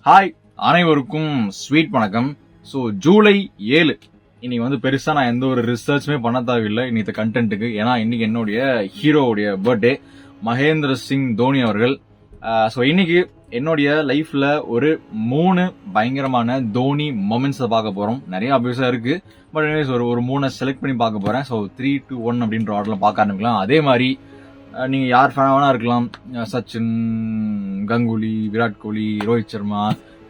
Hi, அனைவருக்கும் sweet வணக்கம். So July 7 இன்னைக்கு வந்து பெருசா நான் எந்த ஒரு ரிசர்ச்சுமே பண்ண தேவையில்லை இன்னைக்கு கண்டென்ட்டுக்கு. ஏன்னா இன்னைக்கு என்னுடைய ஹீரோவுடைய பர்த்டே, மகேந்திர சிங் தோனி அவர்கள். ஸோ இன்னைக்கு என்னுடைய லைஃப்ல ஒரு 3 பயங்கரமான தோனி மொமெண்ட்ஸை பார்க்க போறோம். நிறைய அபியூஸா இருக்கு, பட் ஒரு 3 செலக்ட் பண்ணி பார்க்க போறேன். ஸோ 3, 2, 1 அப்படின்ற ஆர்டர்ல பார்க்க ஆரம்பிக்கலாம். அதே மாதிரி நீங்க யார் ஃபேனா வேணா இருக்கலாம், சச்சின், கங்குலி, விராட் கோலி, ரோஹித் சர்மா.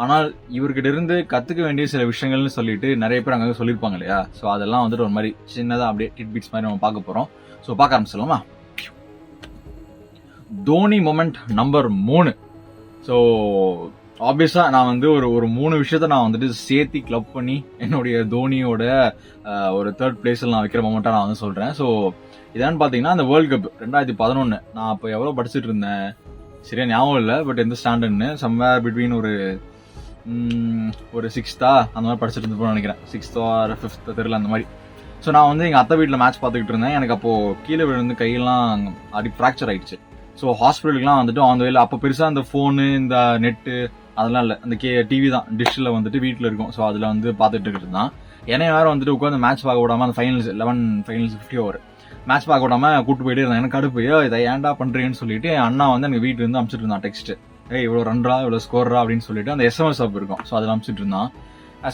ஆனால் இவர்கிட்ட இருந்து கத்துக்க வேண்டிய சில விஷயங்கள்னு சொல்லிட்டு நிறைய பேர் அங்கே சொல்லியிருப்பாங்க இல்லையா? ஸோ அதெல்லாம் வந்துட்டு ஒரு மாதிரி சின்னதாக அப்படியே டிட்பிட்ஸ் மாதிரி நம்ம பார்க்க போறோம். ஸோ பார்க்க ஆரம்பிச்சிடலாமா? Dhoni moment number 3. ஸோ ஆப்வியஸா நான் வந்து ஒரு 3 விஷயத்த நான் வந்துட்டு சேர்த்தி கிளப் பண்ணி என்னுடைய தோனியோட ஒரு 3rd பிளேஸ்ல நான் வைக்கிற மொமெண்டா நான் வந்து சொல்றேன். ஸோ இதான்னு பாத்தீங்கன்னா அந்த வேர்ல்ட் கப் 2011. நான் அப்போ எவ்வளவு படிச்சுட்டு இருந்தேன் சரியா ஞாபகம் இல்லை, பட் எந்த ஸ்டாண்டர்ட்னு சம்வேர் பிட்வீன் ஒரு 6th அந்த மாதிரி படிச்சுட்டு இருந்தப்போ நினைக்கிறேன். 6th or 5th தெரியல அந்த மாதிரி. ஸோ நான் வந்து எங்க அத்தை வீட்டில் மேட்ச் பார்த்துக்கிட்டு இருந்தேன். எனக்கு அப்போ கீழே விழுந்து கையெல்லாம் அடி ஃப்ராக்சர் ஆயிடுச்சு. ஸோ ஹாஸ்பிட்டலுக்குலாம் வந்துட்டு ஆன் வேல. அப்போ பெருசா அந்த போனு இந்த நெட்டு அதெல்லாம் இல்லை, அந்த டிவி தான் டிஷ்ல வந்துட்டு வீட்டில் இருக்கும். ஸோ அதுல வந்து பார்த்துட்டு இருக்கிறது தான். என்னைய வேற வந்துட்டு உட்காந்து மேட்ச் பார்க்க விடாம அந்த ஃபைனல்ஸ் 11 ஃபைனல்ஸ் 50 ஓவர் மேட்ச் பார்க்க விடாம கூட்டு போயிட்டே இருந்தாங்க. எனக்கு கடுப்பு, இதை ஏன்டா பண்றீங்கன்னு சொல்லிட்டு அண்ணா வந்து எனக்கு வீட்டுல இருந்து அனுப்பிச்சிட்டு இருந்தான் டெக்ஸ்ட். இவ்வளவு ரன்ரா இவ்வளவு ஸ்கோர்ரா அப்படின்னு சொல்லிட்டு அந்த SMS ஆப் இருக்கும். ஸோ அதில் அனுப்பிச்சிட்டு இருந்தான்.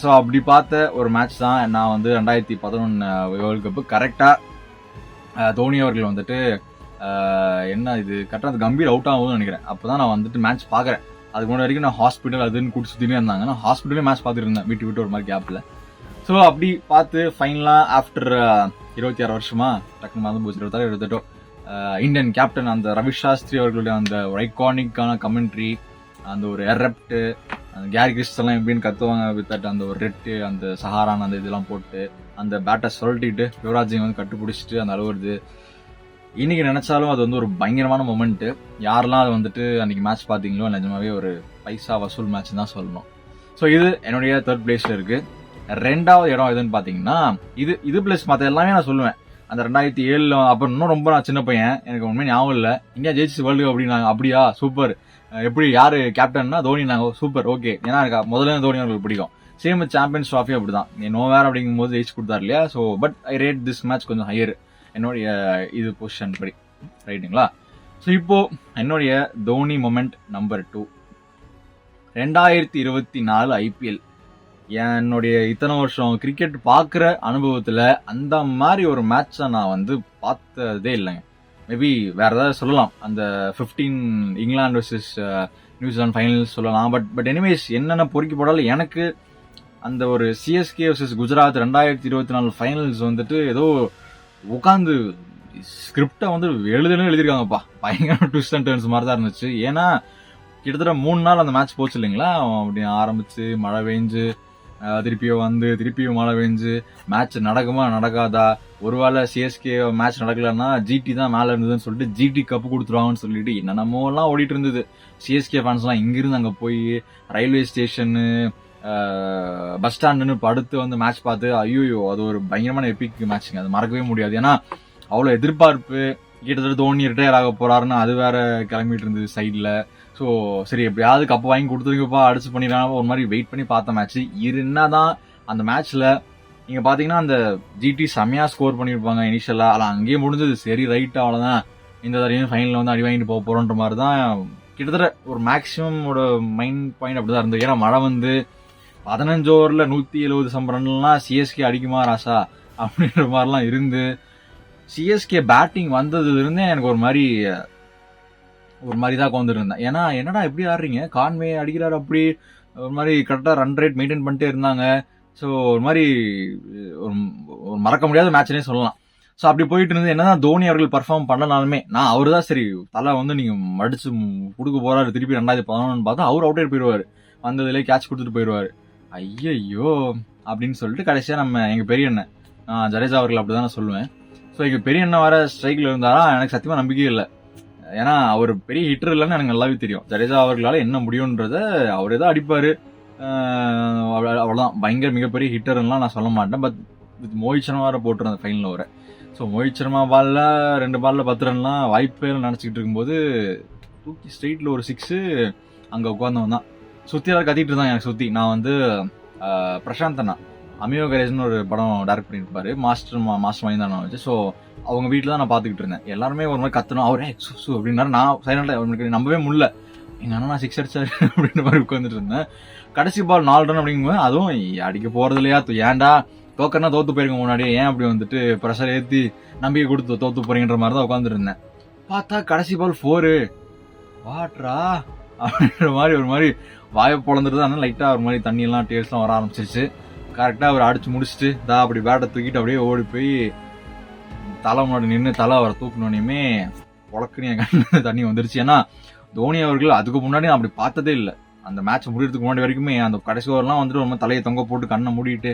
ஸோ அப்படி பார்த்த ஒரு மேட்ச் தான் நான் வந்து 2011 வேர்ல்ட் கப். கரெக்டா தோனி அவர்கள் வந்துட்டு என்ன இது கரெக்டாக அந்த கம்பீர் அவுட் ஆகும்னு நினைக்கிறேன். அப்போதான் நான் வந்துட்டு மேட்ச் பார்க்குறேன். அதுக்கு முன்னாடி வரைக்கும் நான் ஹாஸ்பிட்டல் அதுன்னு கூட்டு சுத்தினே இருந்தாங்க. நான் ஹாஸ்பிட்டலே மேட்ச் பார்த்துட்டு இருந்தேன் விட்டு ஒரு மாதிரி கேப்ல. ஸோ அப்படி பார்த்து ஃபைனலா ஆஃப்டர் 26 வருஷமா டக்குனு மறந்து போச்சு, 28 இந்தியன் கேப்டன் அந்த ரவி சாஸ்திரி அவர்களுடைய அந்த ஒரு ஐகானிக்கான கமெண்ட்ரி, அந்த ஒரு எரப்ட், அந்த கேரி கிறிஸ்ட் எல்லாம் எப்படின்னு கத்துவாங்க வித் அந்த ஒரு ரெட்டு, அந்த சஹாரான் அந்த இதெல்லாம் போட்டு அந்த பேட்டை சொல்லிட்டு யுவராஜ் சிங் வந்து கட்டுப்பிடிச்சிட்டு அந்த அழுவுறது. இன்னைக்கு நினைச்சாலும் அது வந்து ஒரு பயங்கரமான மொமெண்ட். யாரெல்லாம் அது வந்துட்டு அன்னைக்கு மேட்ச் பார்த்தீங்களோ நிஜமாவே ஒரு பைசா வசூல் மேட்ச் தான் சொல்லணும். ஸோ இது என்னுடைய 3rd பிளேஸ்ல இருக்கு. 2வது இடம் எதுன்னு பாத்தீங்கன்னா இது பிளஸ் மற்ற எல்லாமே நான் சொல்லுவேன். அந்த 2007 அப்ப இன்னும் ரொம்ப நான் சின்ன பையன், எனக்கு உண்மையை ஞாபகம் இல்லை. இந்தியா ஜெயிச்சு வேர்ல்டு கப் அப்படின்னாங்க. அப்படியா சூப்பர், எப்படி யாரு கேப்டன்னா தோனி நாங்க சூப்பர் ஓகே. ஏன்னா எனக்கு முதல்ல தோனி அவர்களுக்கு பிடிக்கும். சேம் சாம்பியன்ஸ் ட்ராஃபி அப்படிதான், நோ வேற அப்படிங்கும் போது ஜெயிச்சு கொடுத்தாரு இல்லையா? So but I rate this match கொஞ்சம் ஹையர் என்னுடைய இது பொசிஷன் படி, ரைட்டுங்களா? ஸோ இப்போ என்னுடைய தோனி மொமெண்ட் நம்பர் 2, 2024 IPL. என்னுடைய இத்தனை வருஷம் கிரிக்கெட் பார்க்குற அனுபவத்துல அந்த மாதிரி ஒரு மேட்சை நான் வந்து பார்த்ததே இல்லைங்க. மேபி வேற ஏதாவது சொல்லலாம், அந்த 15 இங்கிலாந்து வர்சஸ் நியூசிலாந்து ஃபைனல்ஸ் சொல்லலாம். பட் எனிவேஸ் என்னென்ன பொறுக்கி போடாலும் எனக்கு அந்த ஒரு CSK வர்சஸ் குஜராத் 2024 ஃபைனல்ஸ் வந்துட்டு ஏதோ உட்காந்து ஸ்கிரிப்டை வந்து எழுதிருக்காங்கப்பா. பயங்கர ட்விஸ்ட் அண்ட் டர்ன்ஸ் மாதிரி தான் இருந்துச்சு. ஏன்னா கிட்டத்தட்ட 3 நாள் அந்த மேட்ச் போச்சு இல்லைங்களா? அப்படி ஆரம்பிச்சு மழை பெஞ்சு திருப்பியும் மழை பெஞ்சு மேட்ச் நடக்குமா நடக்காதா, ஒருவேளை CSK மேட்ச் நடக்கலன்னா GT தான் மேல இருந்ததுன்னு சொல்லிட்டு GT கப்பு கொடுத்துருவாங்கன்னு சொல்லிட்டு என்னென்னமோ எல்லாம் ஓடிட்டு இருந்தது. CSK ஃபேன்ஸ் எல்லாம் இங்கிருந்து அங்க போய் ரயில்வே ஸ்டேஷனு பஸ் ஸ்டாண்டுன்னு படுத்து வந்து மேட்ச் பார்த்து ஐயோ அது ஒரு பயங்கரமான எபிக் மேட்ச்ங்க. அது மறக்கவே முடியாது. ஏன்னா அவ்வளவு எதிர்பார்ப்பு, கிட்டத்தட்ட தோனி ரிட்டையர் ஆக போறாருன்னு அது வேற கிளம்பிட்டு இருந்தது சைட்ல. ஸோ சரி எப்படியாவது கப்பு வாங்கி கொடுத்துருங்கப்பா, அடிச்சு பண்ணிடுறாங்க ஒரு மாதிரி வெயிட் பண்ணி பார்த்த மேட்ச். என்னதான் அந்த மேட்ச்ல நீங்க பாத்தீங்கன்னா அந்த GT செம்மையா ஸ்கோர் பண்ணிருப்பாங்க இனிஷியலா, ஆனால் அங்கேயே முடிஞ்சது. சரி ரைட் அவ்வளவுதான், இந்த தடவையும் ஃபைனல் வந்து அடி வாங்கிட்டு போக போறோன்ற மாதிரி தான் கிட்டத்தட்ட ஒரு மேக்சிமம் மைண்ட் பாயிண்ட் அப்படிதான் இருந்தது. ஏன்னா மழை வந்து 15 ஓவர்ல 170 ரன்லாம் CSK அடிக்குமா ராசா அப்படின்ற மாதிரிலாம் இருந்து CSK பேட்டிங் வந்ததுல இருந்தே எனக்கு ஒரு மாதிரி தான் கொண்டுருந்தேன். ஏன்னா என்னடா எப்படி ஆடுறீங்க, கான்வே அடிக்கிறாரு அப்படி ஒரு மாதிரி கரெக்டா ரன் ரேட் மெயின்டைன் பண்ணிட்டே இருந்தாங்க. ஸோ ஒரு மாதிரி ஒரு மறக்க முடியாத மேட்ச்னே சொல்லலாம். ஸோ அப்படி போயிட்டு இருந்தது. என்னதான் தோனி அவர்கள் பர்ஃபார்ம் பண்ணனாலுமே நான் அவரு தான் சரி தலை வந்து நீங்க மடிச்சு கொடுக்க போறாரு திருப்பி 2011 பார்த்தா அவர் அவுட் ஆயிட்டு போயிடுவாரு, வந்ததுல கேட்ச் கொடுத்துட்டு போயிடுவாரு. ஐயோ அப்படின்னு சொல்லிட்டு கடைசியா நம்ம எங்க பெரிய அண்ணன் ஜடேஜா அவர்கள் அப்படிதான் நான் சொல்லுவேன். ஸோ எங்க பெரிய அண்ணன் வர ஸ்ட்ரைக்ல இருந்தாரா எனக்கு சத்தியமா நம்பிக்கையே இல்லை. ஏன்னா அவர் பெரிய ஹிட்டர் இல்லைன்னு எனக்கு நல்லாவே தெரியும். ஜடேஜா அவர்களால என்ன முடியும்ன்றத அவர் ஏதோ அடிப்பாரு, அவ்வளவுதான். பயங்கர மிகப்பெரிய ஹிட்டர்லாம் நான் சொல்ல மாட்டேன். பட் வித் மோஹித் சர்மா வேற போட்டுருந்த ஃபைனல் வர. ஸோ மோஹித் சர்மா 2 பால்ல 10 ரன்லாம் வாய்ப்பே நினைச்சுக்கிட்டு இருக்கும்போது தூக்கி ஸ்ட்ரெயிட்ல ஒரு 6 அங்க உட்கார்ந்தவன் தான் சுற்றி எல்லாரும் கத்திட்டு இருந்தாங்க எனக்கு சுற்றி. நான் வந்து பிரசாந்த் அண்ணா அமியோ கரேஜ்னு ஒரு படம் டைரக்ட் பண்ணியிருப்பாரு, மாஸ்டர் மைந்தானா வச்சு. ஸோ அவங்க வீட்டில் தான் நான் பார்த்துக்கிட்டு இருந்தேன். எல்லாருமே ஒரு மாதிரி கத்தணும், அவரே சு அப்படின்னாரு. நான் சைலண்டாக அவனுக்கு நம்பவே முடியல. எங்கள் அண்ணா 6 அடிச்சாரு அப்படின்ற மாதிரி உட்காந்துட்டு இருந்தேன். கடைசி பால் 4 ரன் அப்படிங்கும்போது, அதுவும் அடிக்க போறது இல்லையா, ஏன்டா தோக்கறனா தோத்து போயிருக்க முன்னாடியே, ஏன் அப்படி வந்துட்டு ப்ரெஷர் ஏற்றி நம்பிக்கை கொடுத்து தோத்து போறீங்கன்ற மாதிரி தான் உட்காந்துட்டு இருந்தேன். பார்த்தா கடைசி பால் 4 வாட்ரா அப்படின்ற மாதிரி ஒரு மாதிரி வாயை பொழந்துட்டு தான் லைட்டாக ஒரு மாதிரி தண்ணியெல்லாம் டேஸ்ட்லாம் வர ஆரம்பிச்சிருச்சு. கரெக்டாக அவர் அடிச்சு முடிச்சுட்டு அப்படி பேட்டை தூக்கிட்டு அப்படியே ஓடி போய் தலை முன்னாடி நின்று தலை அவரை தூக்கணுன்னே உலக்குன்னு என் கண்ணு தண்ணி வந்துருச்சு. ஏன்னா தோனி அவர்கள் அதுக்கு முன்னாடி நான் அப்படி பார்த்ததே இல்லை. அந்த மேட்ச் முடியறதுக்கு முன்னாடி வரைக்குமே அந்த கடைசி ஓவர்லாம் வந்துட்டு ரொம்ப தலையை தொங்க போட்டு கண்ணை மூடிட்டு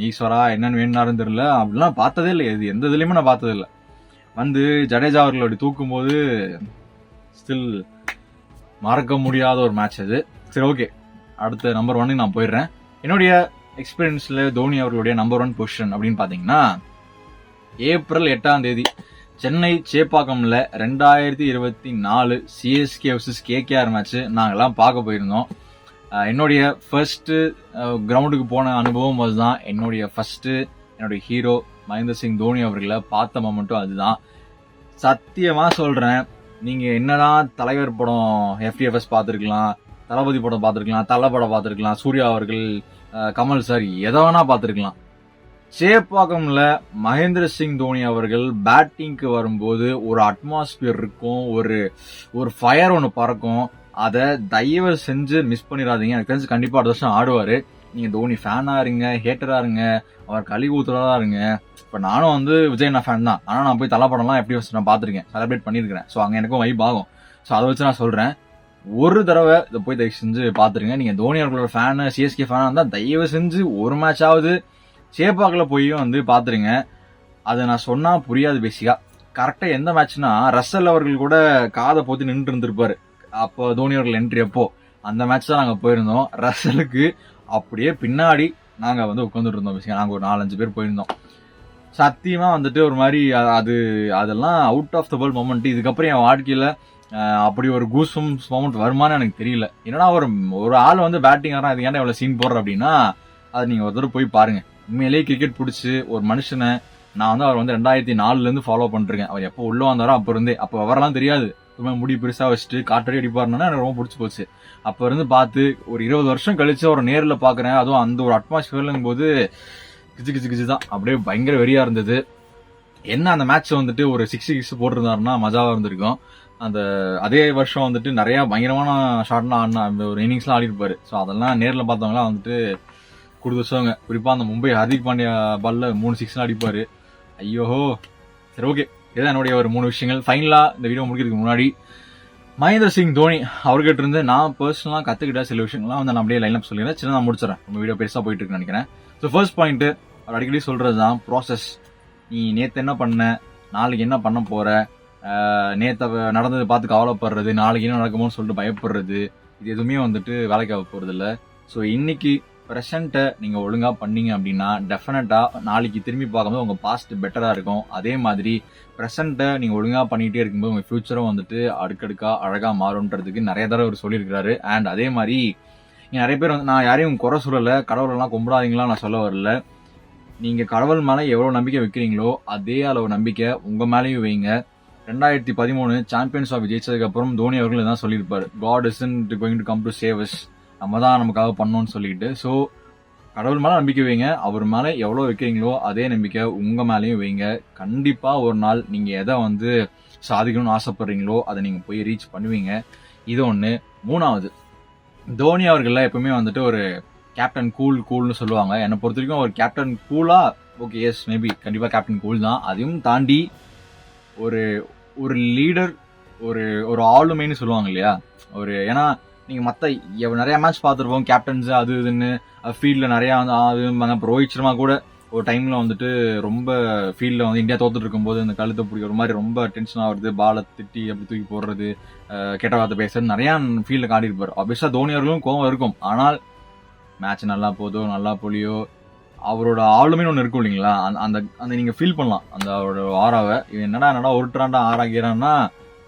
ஈஸ்வரா என்னன்னு வேணுனாருன்னு தெரியல, அப்படிலாம் பார்த்ததே இல்லை. இது எந்த இதுலையுமே நான் பார்த்ததே இல்லை. வந்து ஜடேஜா அவர்கள் அப்படி தூக்கும் போது ஸ்டில் மறக்க முடியாத ஒரு மேட்ச் அது. சரி, ஓகே, அடுத்த நம்பர் 1 நான் போயிடுறேன். என்னுடைய எக்ஸ்பீரியன்ஸ்ல தோனி அவர்களுடைய நம்பர் 1 பொசிஷன் அப்படின்னு பாத்தீங்கன்னா, ஏப்ரல் 8ஆம் தேதி சென்னை சேப்பாக்கம்ல 2024 சிஎஸ்கே vs KKR மேட்ச் நாங்கெல்லாம் பார்க்க போயிருந்தோம். என்னுடைய ஃபர்ஸ்ட் கிரவுண்டுக்கு போன அனுபவம் அதுதான். என்னுடைய ஹீரோ மகேந்திர சிங் தோனி அவர்களை பார்த்த மொமெண்ட்டும் அதுதான். சத்தியமா சொல்றேன், நீங்க என்னதான் தலைவர் படம் FTFS பார்த்துருக்கலாம், தளபதி படம் பார்த்துருக்கலாம், தலை படம் பார்த்துருக்கலாம், சூர்யா அவர்கள், கமல் சார் எதை வேணா பார்த்துருக்கலாம். சேப்பாக்கம்ல மகேந்திர சிங் தோனி அவர்கள் பேட்டிங்க்கு வரும்போது ஒரு அட்மாஸ்பியர் இருக்கும், ஒரு ஃபயர் ஒன்று பறக்கும். அதை தயவு செஞ்சு மிஸ் பண்ணிடாதீங்க. எனக்கு தெரிஞ்சு கண்டிப்பா அடுத்த வருஷம் ஆடுவாரு. நீங்க தோனி ஃபேனா இருங்க, ஹேட்டரா இருங்க, அவர் கழி ஊத்துறதா இருங்க. இப்ப நானும் வந்து விஜய் ஃபேன் தான். ஆனா நான் போய் தலை படம்லாம் எப்படி நான் பார்த்திருக்கேன், செலிப்ரேட் பண்ணிருக்கேன். ஸோ அங்க எனக்கும் வைப் ஆகும். ஸோ அதை வச்சு நான் சொல்றேன், ஒரு தடவை இதை போய் தயவு செஞ்சு பாத்துருங்க. நீங்க தோனி அவர்களோட ஃபேனு, சிஎஸ்கே ஃபேனா இருந்தா தயவு செஞ்சு ஒரு மேட்ச் ஆகுது சேப்பாக்கில் போய் வந்து பாத்துருங்க. அதை நான் சொன்னா புரியாது. பேசிக்கா கரெக்டா எந்த மேட்ச்னா, ரசல் அவர்கள் கூட காதை போத்தி நின்று இருந்திருப்பாரு அப்போ தோனி அவர்கள் என்ட்ரி அப்போ. அந்த மேட்ச் தான் நாங்க போயிருந்தோம். ரசலுக்கு அப்படியே பின்னாடி நாங்க வந்து உட்காந்துட்டு இருந்தோம். பேசிக்கா நாங்க ஒரு 4-5 பேர் போயிருந்தோம். சத்தியமா வந்துட்டு ஒரு மாதிரி அதெல்லாம் out of the world moment. இதுக்கப்புறம் என் வாழ்க்கையில அப்படி ஒரு கூஸ்பம்ஸ் மொமெண்ட் வருமானு எனக்கு தெரியல. என்னன்னா ஒரு ஆள் வந்து பேட்டிங் ஆடுறா, இது ஏன்டா இவ்வளவு சீன் போடுற அப்படின்னா, அது நீங்க ஒரு தடவை போய் பாருங்க. உண்மையிலேயே கிரிக்கெட் பிடிச்சி ஒரு மனுஷனை நான் வந்து அவர் வந்து 2004 இருந்து ஃபாலோ பண்ணிருக்கேன். அவர் எப்போ உள்ள வந்தாரோ அப்ப இருந்தே, அப்போ அவரெல்லாம் தெரியாது, முடி பெருசா வச்சுட்டு காட்டடி அடிப்பாருன்னா எனக்கு ரொம்ப பிடிச்சி போச்சு. அப்ப இருந்து பார்த்து ஒரு 20 வருஷம் கழிச்சு ஒரு நேரில் பாக்குறேன். அதுவும் அந்த ஒரு அட்மாஸ்பியர்லங்கும் போது கிச்சு தான், அப்படியே பயங்கர வெறியா இருந்தது. என்ன அந்த மேட்ச் வந்துட்டு ஒரு 6 போட்டிருந்தாருன்னா மஜாவா இருந்திருக்கும். அதே வருஷம் வந்துட்டு நிறைய பயங்கரமான ஷாட்லாம் ஆடினா, அந்த ஒரு இன்னிங்ஸ்லாம் ஆடி இருப்பாரு. ஸோ அதெல்லாம் நேரில் பார்த்தவங்களாம் வந்துட்டு கொடுத்துச்சவங்க. குறிப்பா அந்த மும்பை ஹார்திக் பாண்டியா பால்ல 3 6 அடிப்பாரு. ஐயோ, சரி, ஓகே, இதுதான் என்னுடைய ஒரு 3 விஷயங்கள். ஃபைனலா இந்த வீடியோ முடிக்கிறதுக்கு முன்னாடி மகேந்திர சிங் தோனி அவர்கிட்ட இருந்து நான் பர்சனலா கத்துக்கிட்ட சில விஷயங்கள்லாம் வந்து நான் அப்படியே லைன்அப் சொல்லிடுறேன். சின்ன நான் முடிச்சிடறேன், உங்க வீடியோ பெருசா போயிட்டு இருக்குன்னு நினைக்கிறேன். ஸோ ஃபர்ஸ்ட் பாயிண்ட், அவர் அடிக்கடி சொல்றதுதான் ப்ராசஸ். நீ நேத்து என்ன பண்ண, நாளைக்கு என்ன பண்ண போற, நேத்த நடந்ததை பார்த்து கவலைப்படுறது, நாளைக்கு என்ன நடக்குமோன்னு சொல்லிட்டு பயப்படுறது, இது எதுவுமே வந்துட்டு வேலைக்கு ஆக போறது இல்லை. ஸோ இன்னைக்கு ப்ரெசென்ட்டை நீங்க ஒழுங்கா பண்ணீங்க அப்படின்னா டெஃபினட்டா நாளைக்கு திரும்பி பார்க்கும்போது உங்க பாஸ்ட் பெட்டரா இருக்கும். அதே மாதிரி ப்ரெசென்ட்டை நீங்க ஒழுங்கா பண்ணிட்டே இருக்கும்போது உங்க ஃபியூச்சரும் வந்துட்டு அடுக்கடுக்கா அழகா மாறும்ன்றதுக்கு நிறைய தடவை அவர் சொல்லியிருக்கிறாரு. அண்ட் அதே மாதிரி நிறைய பேர் வந்து, நான் யாரையும் குறை சொல்லல, கடவுளெல்லாம் கும்பிடாதீங்களா நான் சொல்ல வரல. நீங்க கடவுள் மேல எவ்வளவு நம்பிக்கை வைக்கிறீங்களோ அதே அளவு நம்பிக்கை உங்க மேலேயும் வைங்க. 2013 சாம்பியன்ஸ் ஆஃப் ஜெயிச்சதுக்கு அப்புறம் தோனி அவர்கள் தான் சொல்லியிருப்பாரு, God isn't going to come to save us, நம்ம தான் நமக்காக பண்ணோம்னு சொல்லிட்டு. ஸோ கடவுள் மேலே நம்பிக்கை வைங்க, அவர் மேலே எவ்வளோ வைக்கிறீங்களோ அதே நம்பிக்கை உங்கள் மேலேயும் வைங்க. கண்டிப்பாக ஒரு நாள் நீங்கள் எதை வந்து சாதிக்கணும்னு ஆசைப்படுறீங்களோ அதை நீங்கள் போய் ரீச் பண்ணுவீங்க. இது ஒன்று. மூணாவது, தோனி அவர்கள் எப்பவுமே வந்துட்டு ஒரு கேப்டன் கூல்னு சொல்லுவாங்க. என்னை பொறுத்த வரைக்கும் ஒரு கேப்டன் கூலா, ஓகே, எஸ், மேபி கண்டிப்பாக கேப்டன் கூல் தான். அதையும் தாண்டி ஒரு லீடர், ஒரு ஆளுமைன்னு சொல்லுவாங்க இல்லையா, ஏன்னா நீங்கள் மற்ற நிறைய மேட்ச் பார்த்துருப்போம், கேப்டன்ஸ் அது இதுன்னு ஃபீல்டில் நிறையா வந்து அதுமாங்க. இப்போ ரோஹித் சர்மா கூட ஒரு டைமில் வந்துட்டு ரொம்ப ஃபீல்டில் வந்து இந்தியா தோத்துட்டு இருக்கும்போது அந்த கழுத்தை பிடிக்கிற ஒரு மாதிரி ரொம்ப டென்ஷன் ஆகுறது, பாலை திட்டி அப்படி தூக்கி போடுறது, கெட்ட வார்த்தை பேசுறது, நிறையா ஃபீல்டில் காட்டியிருப்பார். ஆப்வியஸாக தோனி அவர்களும் கோவம் இருக்கும். ஆனால் மேட்ச் நல்லா போதோ நல்லா போலியோ அவரோட ஆளுமைன்னு ஒன்று இருக்கும் இல்லைங்களா, அந்த நீங்கள் ஃபீல் பண்ணலாம் அந்த அவரோட ஆறாவை. இவன் என்னடா ஒருட்ராண்டா ஆறாகிறான்னா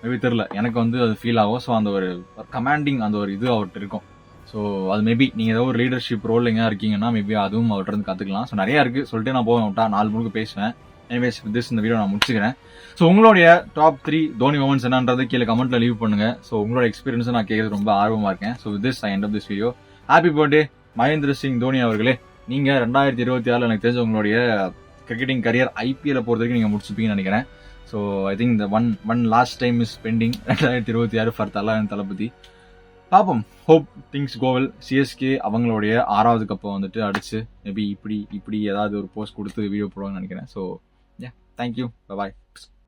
மேபி தெரில, எனக்கு வந்து அது ஃபீல் ஆகும். ஸோ அந்த ஒரு கமாண்டிங் அந்த ஒரு இது அவர்கிட்ட இருக்கும். ஸோ அது மேபி நீங்கள் ஏதோ ஒரு லீடர்ஷிப் ரோல் எங்கேயா இருக்கீங்கன்னா மேபி அதுவும் அவர்கிட்ட இருந்து கற்றுக்கலாம். ஸோ நிறையா இருக்குது, சொல்லிட்டு நான் போவேன் விட்டா 4 முழுக்க பேசுவேன். எனிவேஸ் திஸ் இந்த வீடியோ நான் முடிச்சுக்கிறேன். ஸோ உங்களுடைய டாப் 3 தோனி மொமெண்ட்ஸ் என்னன்றது கீழே கமெண்ட்ல லீவ் பண்ணுங்க. ஸோ உங்களோட எக்ஸ்பீரியன்ஸை நான் கேட்கறது ரொம்ப ஆர்வமாக இருக்கேன். So this I end of this video. Happy birthday Mahendra Singh Dhoni அவர்களே. நீங்கள் 2026 எனக்கு தெரிஞ்ச உங்களுடைய கிரிக்கெட்டிங் கரியர் ஐபிஎல்லை பொறுத்த வரைக்கும் நீங்கள் முடிச்சுப்பீங்கன்னு நினைக்கிறேன். ஸோ ஐ திங்க் இந்த one last time is pending 2026 for Thalapathy. பார்ப்போம். Hope things Koval. சிஎஸ்கே அவங்களுடைய 6வது கப்பை வந்துட்டு அடிச்சு மேபி இப்படி ஏதாவது ஒரு போஸ்ட் கொடுத்து வீடியோ போடுவாங்கன்னு நினைக்கிறேன். ஸோ தேங்க்யூ, பாய்.